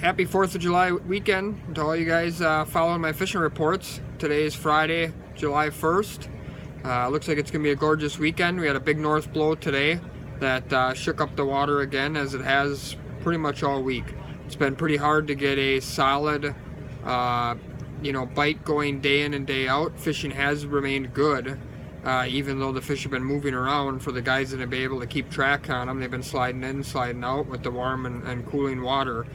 Happy 4th of July weekend to all you guys following my fishing reports. Today is Friday, July 1st. Looks like it's going to be a gorgeous weekend. We had a bite north blow today that shook up the water again, as it has pretty much all week. It's been pretty hard to get a solid bite going day in and day out. Fishing has remained good, even though the fish have been moving around. For the guys that have been able to keep track on them, they've been sliding in, sliding out with the warm and cooling water.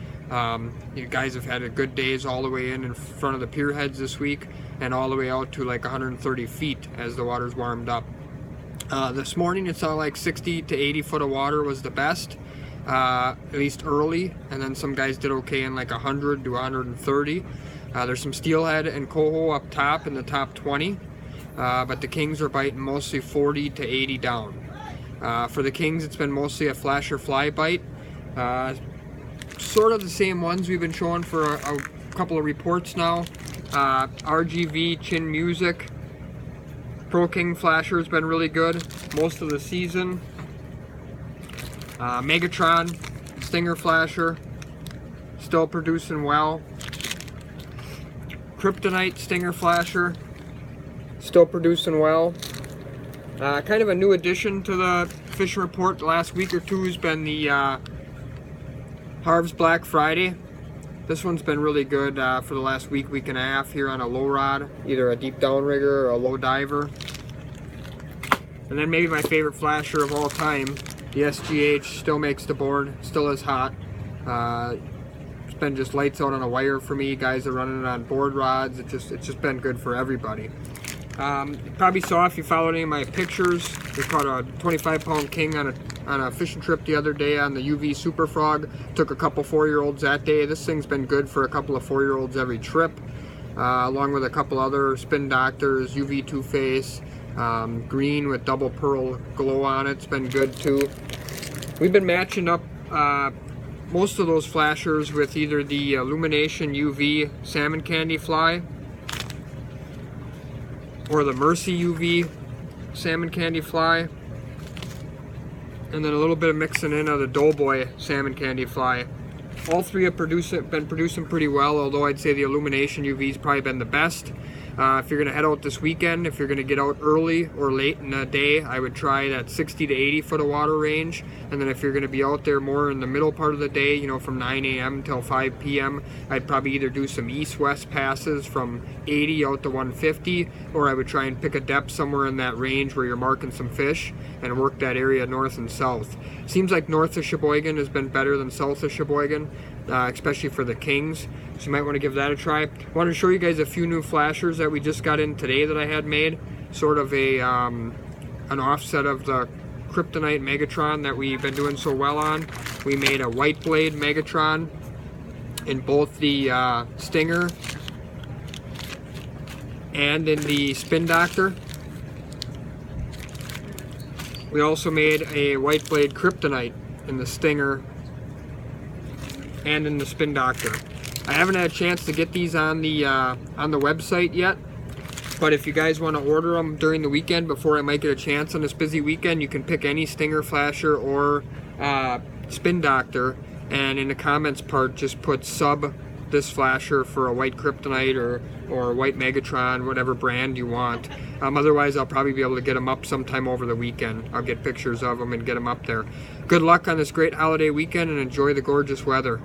You guys have had good days all the way in front of the pier heads this week, and all the way out to like 130 feet as the water's warmed up. This morning it sounded like 60 to 80 foot of water was the best, at least early, and then some guys did okay in like 100 to 130. There's some steelhead and coho up top in the top 20, but the kings are biting mostly 40 to 80 down. For the kings, it's been mostly a flasher fly bite. Sort of the same ones we've been showing for a couple of reports now. RGV, Chin Music, Pro King Flasher has been really good most of the season. Megatron, Stinger Flasher, still producing well. Kryptonite Stinger Flasher, still producing well. Kind of a new addition to the fishing report the last week or two has been the Harv's Black Friday. This one's been really good for the last week and a half here on a low rod, either a deep downrigger or a low diver. And then maybe my favorite flasher of all time, the SGH, still makes the board, still is hot. It's been just lights out on a wire for me. Guys are running it on board rods. It's just been good for everybody. You probably saw, if you followed any of my pictures, we caught a 25-pound king on a fishing trip the other day on the UV Super Frog. Took a couple 4-year-olds that day. This thing's been good for a couple of 4-year-olds every trip, along with a couple other Spin Doctors, UV Two-Face, green with double pearl glow on it. It's been good too. We've been matching up most of those flashers with either the Illumination UV Salmon Candy Fly or the Mercy UV Salmon Candy Fly, and then a little bit of mixing in of the Doughboy Salmon Candy Fly. All three have been producing pretty well, although I'd say the Illumination UV's probably been the best. If you're going to head out this weekend, if you're going to get out early or late in the day, I would try that 60 to 80 foot of water range. And then if you're going to be out there more in the middle part of the day, from 9 a.m. till 5 p.m., I'd probably either do some east-west passes from 80 out to 150, or I would try and pick a depth somewhere in that range where you're marking some fish and work that area north and south. Seems like north of Sheboygan has been better than south of Sheboygan, especially for the kings. So you might want to give that a try. I want to show you guys a few new flashers that we just got in today that I had made. Sort of an offset of the Kryptonite Megatron that we've been doing so well on. We made a white blade Megatron in both the Stinger and in the Spin Doctor. We also made a white blade Kryptonite in the Stinger and in the Spin Doctor. I haven't had a chance to get these on the website yet, but if you guys want to order them during the weekend before I might get a chance on this busy weekend, you can pick any Stinger Flasher or Spin Doctor, and in the comments part just put sub this flasher for a white Kryptonite or white Megatron, whatever brand you want. Otherwise, I'll probably be able to get them up sometime over the weekend. I'll get pictures of them and get them up there. Good luck on this great holiday weekend, and enjoy the gorgeous weather.